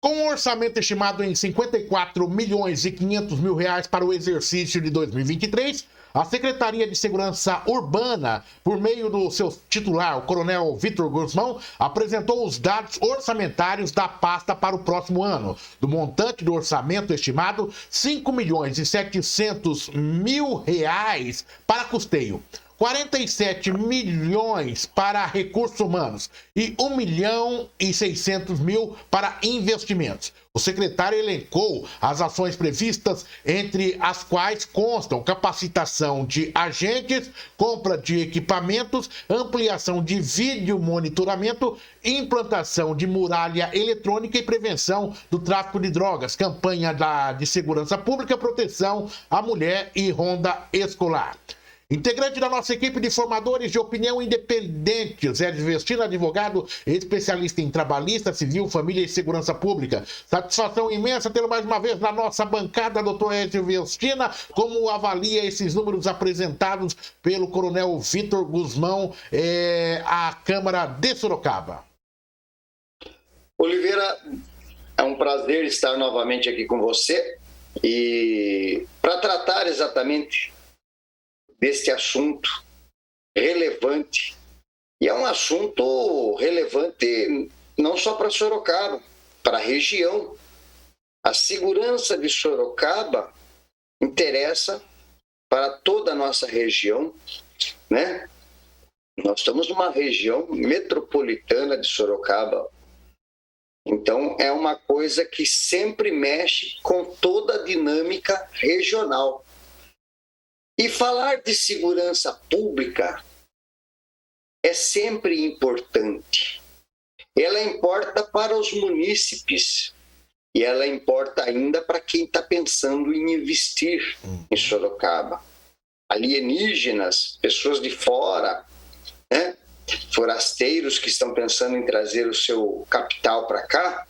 Com um orçamento estimado em 54 milhões e 500 mil reais para o exercício de 2023, a Secretaria de Segurança Urbana, por meio do seu titular, o Coronel Vitor Guzmão, apresentou os dados orçamentários da pasta para o próximo ano. Do montante do orçamento estimado, 5 milhões e 700 mil reais para custeio, 47 milhões para recursos humanos e 1 milhão e 600 mil para investimentos. O secretário elencou as ações previstas, entre as quais constam capacitação de agentes, compra de equipamentos, ampliação de vídeo monitoramento, implantação de muralha eletrônica e prevenção do tráfico de drogas, campanha de segurança pública, proteção à mulher e ronda escolar. Integrante da nossa equipe de formadores de opinião independente, Zé Vestino, advogado, especialista em trabalhista, civil, família e segurança pública. Satisfação imensa tê-lo mais uma vez na nossa bancada, doutor Ezio Vestina. Como avalia esses números apresentados pelo Coronel Vitor Guzmão à Câmara de Sorocaba? Oliveira, é um prazer estar novamente aqui com você e para tratar exatamente deste assunto relevante. E é um assunto relevante não só para Sorocaba, para a região. A segurança de Sorocaba interessa para toda a nossa região, né? Nós estamos numa região metropolitana de Sorocaba. Então, é uma coisa que sempre mexe com toda a dinâmica regional. E falar de segurança pública é sempre importante. Ela importa para os munícipes e ela importa ainda para quem está pensando em investir em Sorocaba. Alienígenas, pessoas de fora, né? Forasteiros que estão pensando em trazer o seu capital para cá,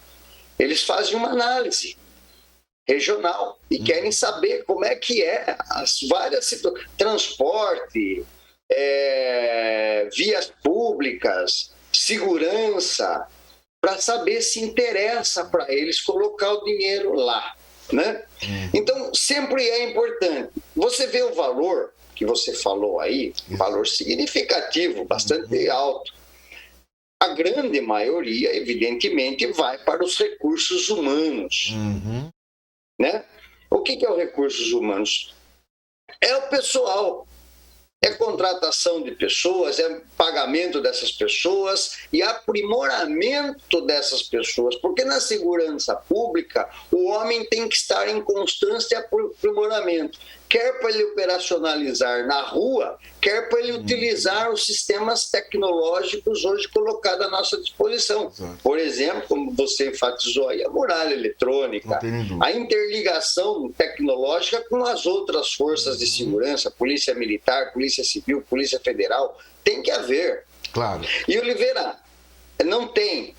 eles fazem uma análise regional e querem saber como é que é as várias situações, transporte, vias públicas, segurança, para saber se interessa para eles colocar o dinheiro lá, né? Então, sempre é importante. Você vê o valor que você falou aí, um valor significativo, bastante alto. A grande maioria, evidentemente, vai para os recursos humanos. Né? O que é os recursos humanos? É o pessoal, é contratação de pessoas, é pagamento dessas pessoas e aprimoramento dessas pessoas, porque na segurança pública o homem tem que estar em constante aprimoramento, quer para ele operacionalizar na rua, quer para ele utilizar os sistemas tecnológicos hoje colocados à nossa disposição. Por exemplo, como você enfatizou aí, a muralha eletrônica, a interligação tecnológica com as outras forças de segurança, Polícia Militar, Polícia Civil, Polícia Federal, tem que haver. Claro. E, Oliveira, não tem.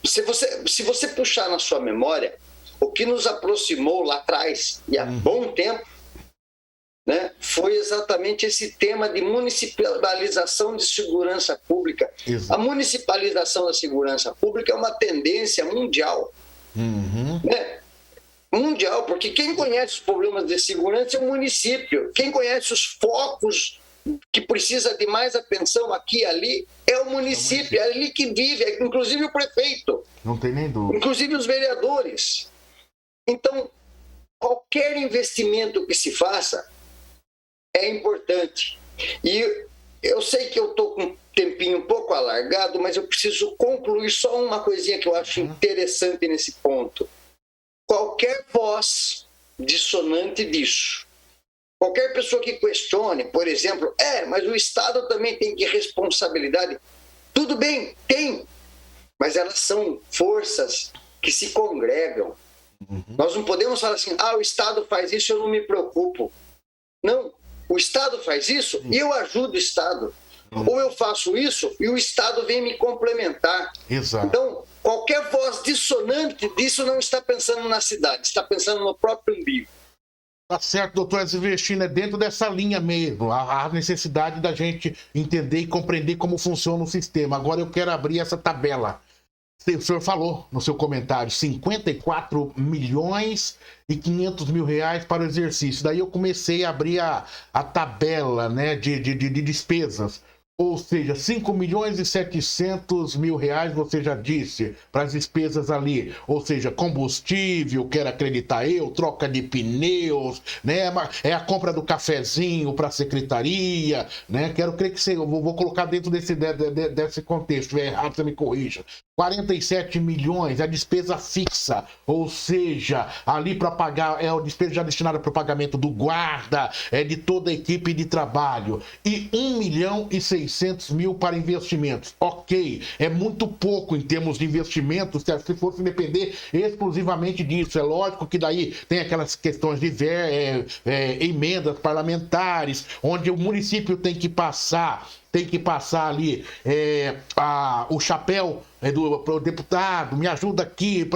Se você puxar na sua memória, o que nos aproximou lá atrás, e há bom tempo, né, foi exatamente esse tema de municipalização de segurança pública. A municipalização da segurança pública é uma tendência mundial. Né? Mundial, porque quem conhece os problemas de segurança é o município. Quem conhece os focos que precisa de mais atenção aqui e ali é o município. É ali que vive, inclusive o prefeito. Não tem nem dúvida. Inclusive os vereadores. Então, qualquer investimento que se faça é importante. E eu sei que eu estou com um tempinho um pouco alargado, mas eu preciso concluir só uma coisinha que eu acho interessante nesse ponto. Qualquer voz dissonante disso, qualquer pessoa que questione, por exemplo, mas o Estado também tem que responsabilidade. Tudo bem, tem, mas elas são forças que se congregam. Nós não podemos falar assim, o Estado faz isso, eu não me preocupo. Não. O Estado faz isso e eu ajudo o Estado. Ou eu faço isso e o Estado vem me complementar. Exato. Então, qualquer voz dissonante disso não está pensando na cidade, está pensando no próprio umbigo. Tá certo, doutor Ezio Vestina, é dentro dessa linha mesmo, a necessidade da gente entender e compreender como funciona o sistema. Agora eu quero abrir essa tabela. O senhor falou no seu comentário, 54 milhões e 500 mil reais para o exercício. Daí eu comecei a abrir a tabela, né, de despesas. Ou seja, 5 milhões e 700 mil reais, você já disse, para as despesas ali. Ou seja, combustível, quero acreditar eu, troca de pneus, né? É a compra do cafezinho para a secretaria, né? Quero crer que você, eu vou colocar dentro desse contexto. Se errado, você me corrija. 47 milhões é a despesa fixa, ou seja, ali para pagar, é a despesa já destinada para o pagamento do guarda, de toda a equipe de trabalho. E 1 milhão e 600 mil para investimentos. Ok, é muito pouco em termos de investimentos, se fosse depender exclusivamente disso. É lógico que daí tem aquelas questões de emendas parlamentares, onde o município tem que passar ali o chapéu do deputado, me ajuda aqui.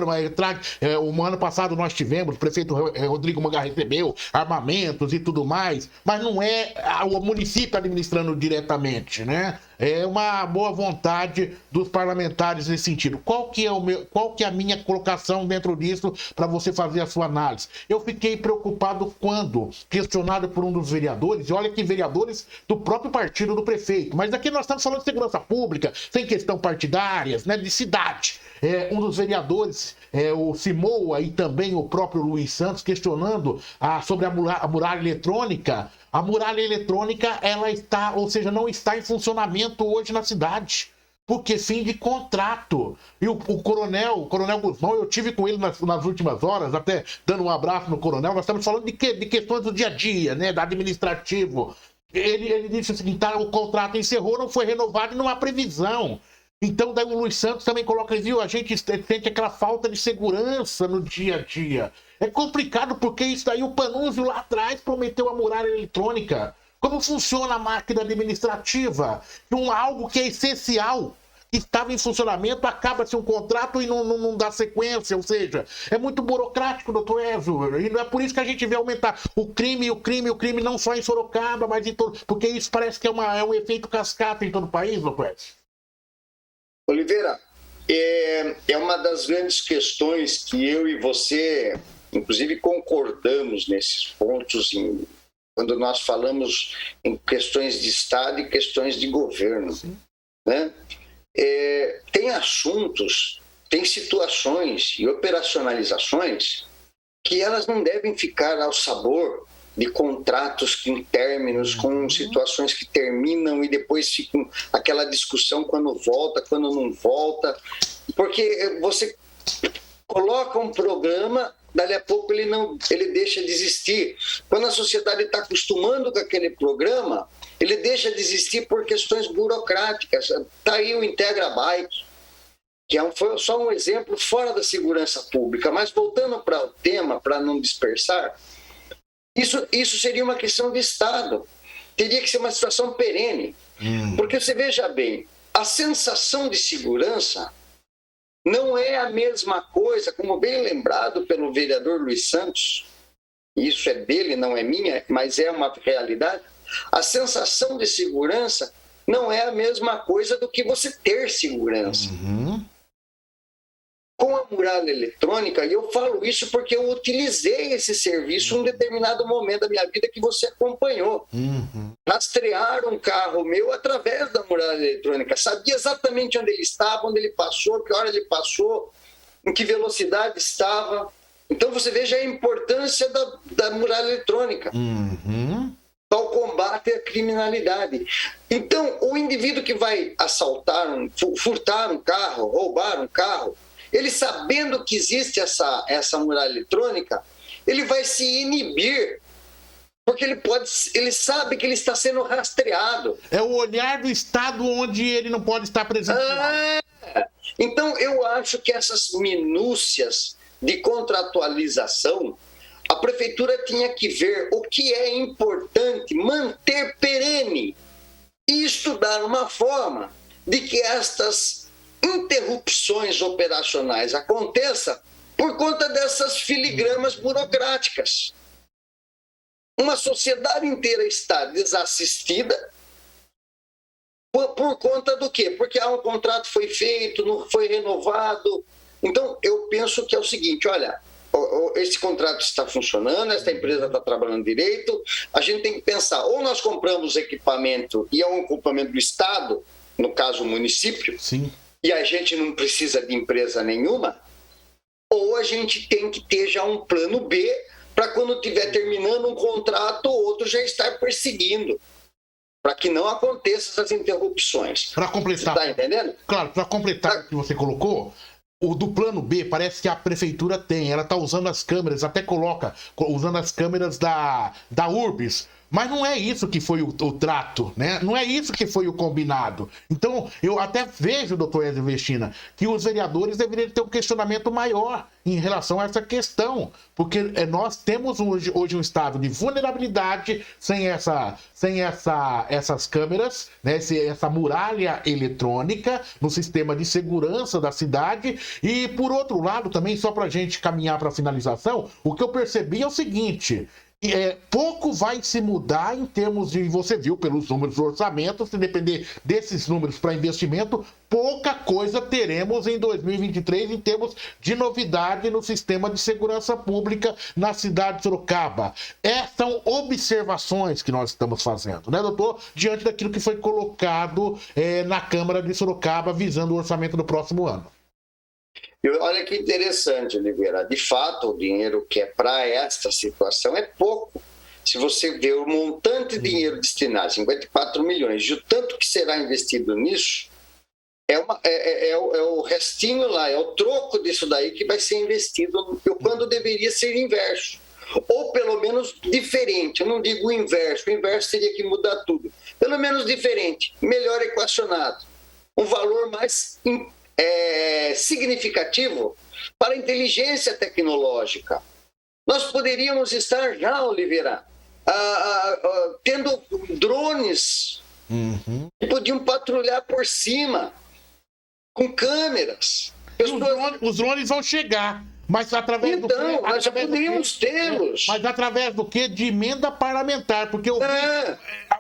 O ano passado nós tivemos, o prefeito Rodrigo Manga recebeu armamentos e tudo mais, mas não é o município administrando diretamente, né? É uma boa vontade dos parlamentares nesse sentido. Qual que é a minha colocação dentro disso para você fazer a sua análise? Eu fiquei preocupado quando questionado por um dos vereadores, e olha que vereadores do próprio partido do prefeito, mas aqui nós estamos falando de segurança pública, sem questão partidárias, né, de cidade. Um dos vereadores, o Simoa, e também o próprio Luiz Santos, questionando sobre a muralha eletrônica. A muralha eletrônica, ela está, ou seja, não está em funcionamento hoje na cidade, porque fim de contrato. E o coronel Guzmão, eu tive com ele nas últimas horas, até dando um abraço no coronel. Nós estamos falando de questões do dia a dia, né, da administrativo. Ele disse o seguinte: o contrato encerrou, não foi renovado e não há previsão. Então, daí o Luiz Santos também coloca, viu, a gente sente aquela falta de segurança no dia a dia. É complicado porque isso daí o Panunzio lá atrás prometeu a muralha eletrônica. Como funciona a máquina administrativa? Algo que é essencial, que estava em funcionamento, acaba-se um contrato e não dá sequência. Ou seja, é muito burocrático, doutor Ezio. E não é por isso que a gente vê aumentar o crime, não só em Sorocaba, mas em todo... Porque isso parece que é um efeito cascata em todo o país, doutor Ezio. Oliveira, é uma das grandes questões que eu e você, inclusive, concordamos nesses pontos quando nós falamos em questões de Estado e questões de governo, né? Tem assuntos, tem situações e operacionalizações que elas não devem ficar ao sabor de contratos em términos, com situações que terminam e depois ficam aquela discussão quando volta, quando não volta, porque você coloca um programa, dali a pouco ele deixa de existir. Quando a sociedade está acostumando com aquele programa, ele deixa de existir por questões burocráticas. Está aí o Integra Bike, que foi só um exemplo fora da segurança pública. Mas voltando para o tema, para não dispersar, isso seria uma questão de Estado. Teria que ser uma situação perene. Porque você veja bem, a sensação de segurança não é a mesma coisa, como bem lembrado pelo vereador Luiz Santos, isso é dele, não é minha, mas é uma realidade. A sensação de segurança não é a mesma coisa do que você ter segurança. Com a muralha eletrônica, e eu falo isso porque eu utilizei esse serviço em um determinado momento da minha vida que você acompanhou. Rastrearam um carro meu através da muralha eletrônica. Sabia exatamente onde ele estava, onde ele passou, que hora ele passou, em que velocidade estava. Então você veja a importância da muralha eletrônica para o combate à criminalidade. Então, o indivíduo que vai furtar um carro, roubar um carro, ele sabendo que existe essa muralha eletrônica, ele vai se inibir, porque ele sabe que ele está sendo rastreado. É o olhar do Estado onde ele não pode estar presente. Então, eu acho que essas minúcias de contratualização, a prefeitura tinha que ver o que é importante manter perene e estudar uma forma de que estas interrupções operacionais aconteçam por conta dessas filigramas burocráticas. Uma sociedade inteira está desassistida Por conta do quê? Porque um contrato foi feito, não foi renovado. Então, eu penso que é o seguinte, olha, esse contrato está funcionando, essa empresa está trabalhando direito, a gente tem que pensar, ou nós compramos equipamento e é um equipamento do Estado, no caso o município, Sim. E a gente não precisa de empresa nenhuma, ou a gente tem que ter já um plano B para quando estiver terminando um contrato, o outro já estar perseguindo, para que não aconteçam essas interrupções. Para completar. Você está entendendo? Claro, para completar o que você colocou, o do plano B parece que a prefeitura tem, ela está usando as câmeras, até coloca, usando as câmeras da Urbis. Mas não é isso que foi o trato, né? Não é isso que foi o combinado. Então, eu até vejo, doutor Ezio Vestina, que os vereadores deveriam ter um questionamento maior em relação a essa questão. Porque nós temos hoje um estado de vulnerabilidade sem essas câmeras, né? Essa muralha eletrônica no sistema de segurança da cidade. E, por outro lado, também, só para a gente caminhar para a finalização, o que eu percebi é o seguinte... pouco vai se mudar em termos de, você viu pelos números do orçamento, se depender desses números para investimento, pouca coisa teremos em 2023 em termos de novidade no sistema de segurança pública na cidade de Sorocaba. São observações que nós estamos fazendo, né, doutor? Diante daquilo que foi colocado na Câmara de Sorocaba visando o orçamento do próximo ano. Olha que interessante, Oliveira. De fato, o dinheiro que é para esta situação é pouco. Se você vê o montante de dinheiro destinado, 54 milhões, e o tanto que será investido nisso, é o restinho lá, é o troco disso daí que vai ser investido, quando deveria ser inverso. Ou pelo menos diferente. Eu não digo o inverso teria que mudar tudo. Pelo menos diferente, melhor equacionado. Um valor mais significativo para a inteligência tecnológica. Nós poderíamos estar já, Oliveira, tendo drones que podiam patrulhar por cima, com câmeras. Os drones vão chegar, mas através do quê? Nós já poderíamos tê-los. Mas através do quê? De emenda parlamentar, porque eu vi,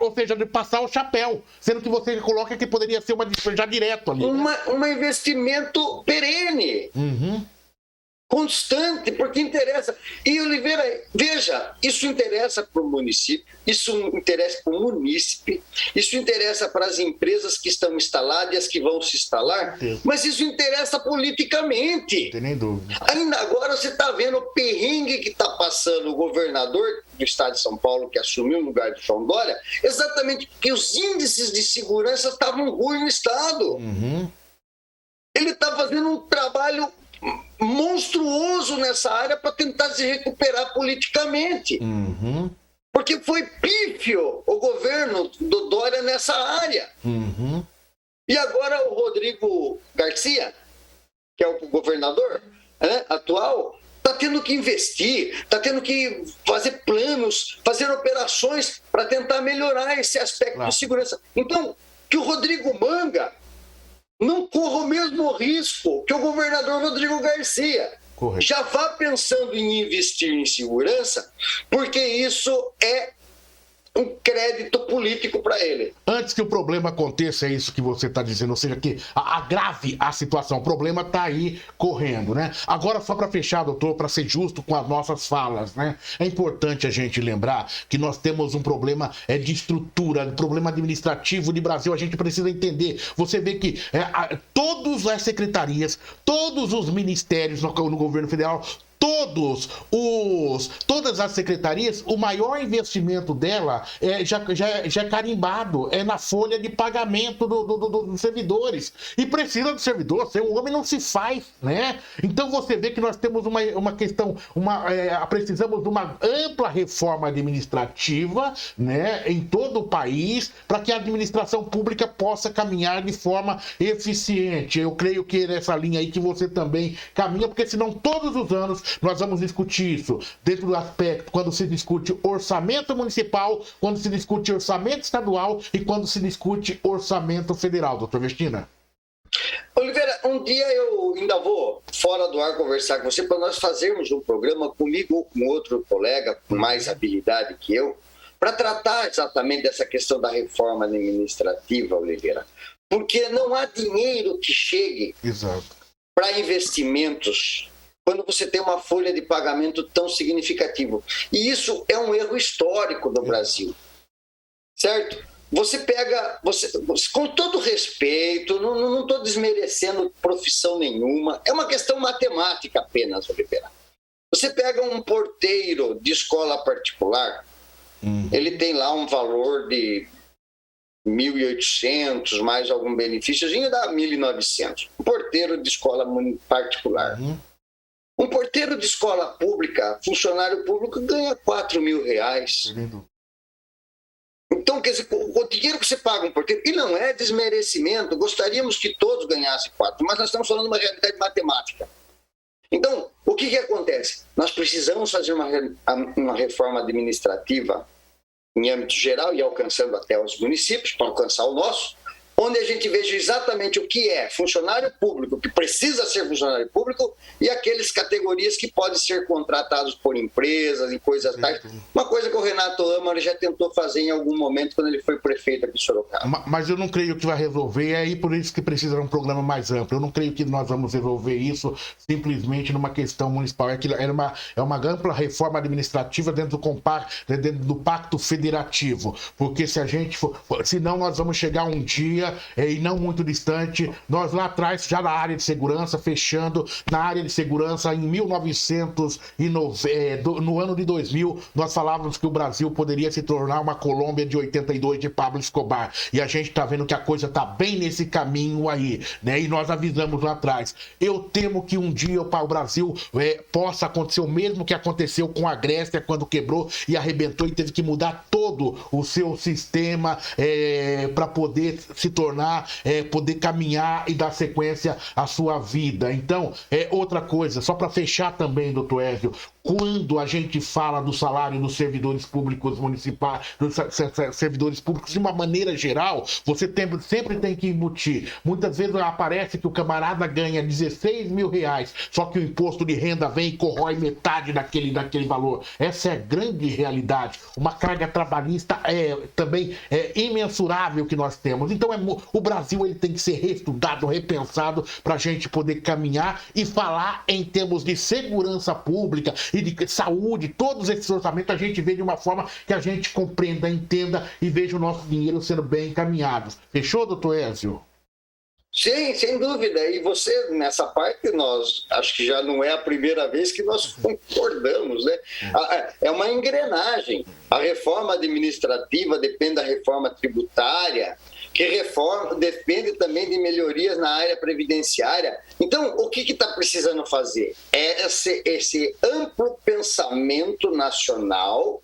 ou seja, de passar o chapéu, sendo que você coloca que poderia ser já direto ali. Um investimento perene. Constante, porque interessa. E, Oliveira, veja, isso interessa para o município, isso interessa para o munícipe, isso interessa para as empresas que estão instaladas e as que vão se instalar, mas isso interessa politicamente. Não tem nem dúvida. Ainda agora você está vendo o perrengue que está passando o governador do estado de São Paulo, que assumiu o lugar de João Dória, exatamente porque os índices de segurança estavam ruins no estado. Ele está fazendo um trabalho monstruoso nessa área para tentar se recuperar politicamente. Porque foi pífio o governo do Dória nessa área. E agora o Rodrigo Garcia, que é o governador atual, está tendo que investir, está tendo que fazer planos, fazer operações para tentar melhorar esse aspecto de segurança. Então, que o Rodrigo Manga não corra o mesmo risco que o governador Rodrigo Garcia. Correto. Já vá pensando em investir em segurança, porque isso é um crédito político para ele. Antes que o problema aconteça, é isso que você está dizendo, ou seja, que agrave a situação. O problema está aí correndo, né? Agora, só para fechar, doutor, para ser justo com as nossas falas, né? É importante a gente lembrar que nós temos um problema de estrutura, um problema administrativo de Brasil. A gente precisa entender. Você vê que todas as secretarias, todos os ministérios no governo federal, todas as secretarias, o maior investimento dela já é carimbado, é na folha de pagamento dos servidores. E precisa do servidor, sem um homem não se faz, né? Então você vê que nós temos uma questão, precisamos de uma ampla reforma administrativa, né, em todo o país, para que a administração pública possa caminhar de forma eficiente. Eu creio que é nessa linha aí que você também caminha, porque senão todos os anos nós vamos discutir isso dentro do aspecto quando se discute orçamento municipal, quando se discute orçamento estadual e quando se discute orçamento federal, doutor Vestina. Oliveira, um dia eu ainda vou fora do ar conversar com você para nós fazermos um programa comigo ou com outro colega com mais habilidade que eu, para tratar exatamente dessa questão da reforma administrativa, Oliveira. Porque não há dinheiro que chegue para investimentos quando você tem uma folha de pagamento tão significativa. E isso é um erro histórico do Brasil, certo? Você pega, com todo respeito, não estou desmerecendo profissão nenhuma, é uma questão matemática apenas, Oliveira. Você pega um porteiro de escola particular, ele tem lá um valor de 1.800, mais algum benefíciozinho, dá 1.900. Um porteiro de escola particular. Um porteiro de escola pública, funcionário público, ganha 4 mil reais. Então, quer dizer, o dinheiro que você paga um porteiro, e não é desmerecimento, gostaríamos que todos ganhassem 4, mas nós estamos falando de uma realidade matemática. Então, o que acontece? Nós precisamos fazer uma reforma administrativa em âmbito geral e alcançando até os municípios, para alcançar o nosso, onde a gente veja exatamente o que é funcionário público, que precisa ser funcionário público, e aqueles categorias que podem ser contratados por empresas e coisas tais. Uma coisa que o Renato Amaro já tentou fazer em algum momento quando ele foi prefeito aqui de Sorocaba. Mas eu não creio que vai resolver, é aí por isso que precisa de um programa mais amplo. Eu não creio que nós vamos resolver isso simplesmente numa questão municipal. É uma ampla reforma administrativa dentro do pacto federativo, porque senão nós vamos chegar um dia e não muito distante, nós lá atrás, já na área de segurança, fechando na área de segurança em 1990, no ano de 2000, nós falávamos que o Brasil poderia se tornar uma Colômbia de 82 de Pablo Escobar, e a gente tá vendo que a coisa tá bem nesse caminho aí, né? E nós avisamos lá atrás. Eu temo que um dia o Brasil possa acontecer o mesmo que aconteceu com a Grécia quando quebrou e arrebentou e teve que mudar todo o seu sistema para poder se tornar, poder caminhar e dar sequência à sua vida. Então, outra coisa, só para fechar também, doutor Ézio, quando a gente fala do salário dos servidores públicos municipais, dos servidores públicos de uma maneira geral, você sempre tem que embutir. Muitas vezes aparece que o camarada ganha 16 mil reais, só que o imposto de renda vem e corrói metade daquele valor. Essa é a grande realidade. Uma carga trabalhista também imensurável que nós temos. Então, o Brasil ele tem que ser reestudado, repensado, para a gente poder caminhar e falar em termos de segurança pública e de saúde. Todos esses orçamentos a gente vê de uma forma que a gente compreenda, entenda e veja o nosso dinheiro sendo bem encaminhado. Fechou, doutor Ézio? Sim, sem dúvida. E você, nessa parte, acho que já não é a primeira vez que nós concordamos, né? É uma engrenagem. A reforma administrativa depende da reforma tributária, que depende também de melhorias na área previdenciária. Então, o que está precisando fazer? É esse amplo pensamento nacional,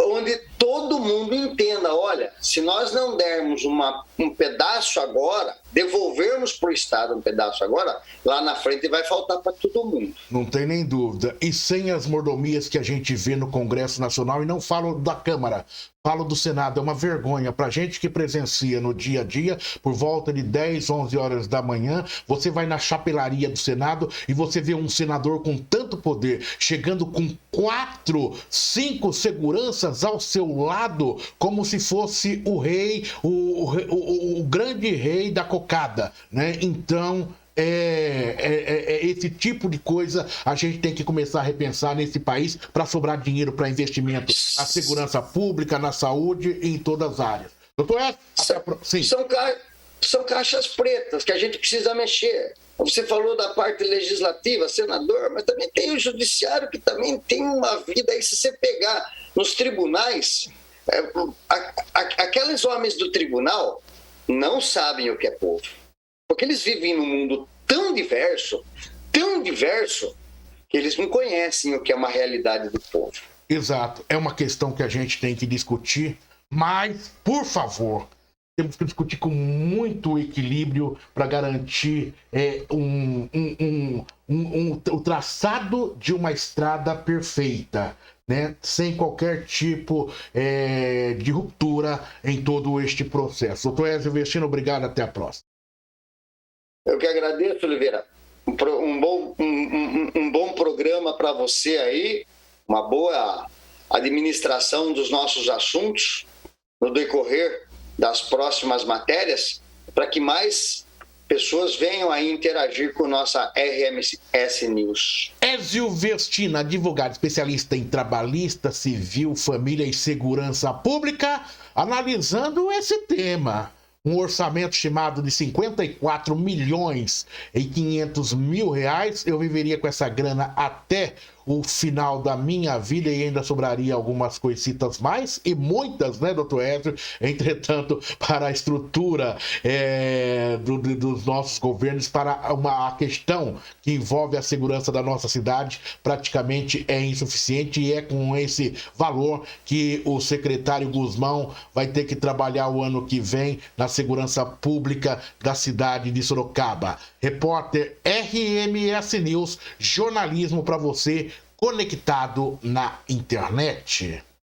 onde todo mundo entenda, olha, se nós não dermos um pedaço agora, devolvermos para o Estado um pedaço agora, lá na frente vai faltar para todo mundo. Não tem nem dúvida. E sem as mordomias que a gente vê no Congresso Nacional, e não falo da Câmara, falo do Senado, é uma vergonha para a gente que presencia no dia a dia, por volta de 10, 11 horas da manhã, você vai na chapelaria do Senado e você vê um senador com tanto poder, chegando com 4, 5 seguranças ao seu lado, como se fosse o rei, o grande rei da cocada, né? Então, esse tipo de coisa a gente tem que começar a repensar nesse país para sobrar dinheiro para investimento na segurança pública, na saúde e em todas as áreas. Doutor, são caixas pretas que a gente precisa mexer. Você falou da parte legislativa, senador, mas também tem o judiciário que também tem uma vida aí. Se você pegar nos tribunais, aqueles homens do tribunal não sabem o que é povo. Porque eles vivem num mundo tão diverso, que eles não conhecem o que é uma realidade do povo. Exato. É uma questão que a gente tem que discutir, mas, por favor, temos que discutir com muito equilíbrio para garantir o traçado de uma estrada perfeita, né? Sem qualquer tipo de ruptura em todo este processo. Doutor Ézio Vestino, obrigado, até a próxima. Eu que agradeço, Oliveira. Um bom programa para você aí, uma boa administração dos nossos assuntos no decorrer das próximas matérias, para que mais pessoas venham a interagir com nossa RMS News. Ézio Vestina, advogado especialista em trabalhista, civil, família e segurança pública, analisando esse tema. Um orçamento estimado de 54 milhões e 500 mil reais. Eu viveria com essa grana até o final da minha vida e ainda sobraria algumas coisitas mais, e muitas, né, doutor Ézio? Entretanto, para a estrutura dos nossos governos, para uma questão que envolve a segurança da nossa cidade, praticamente é insuficiente, e é com esse valor que o secretário Guzmão vai ter que trabalhar o ano que vem na segurança pública da cidade de Sorocaba. Repórter RMS News, jornalismo para você conectado na internet.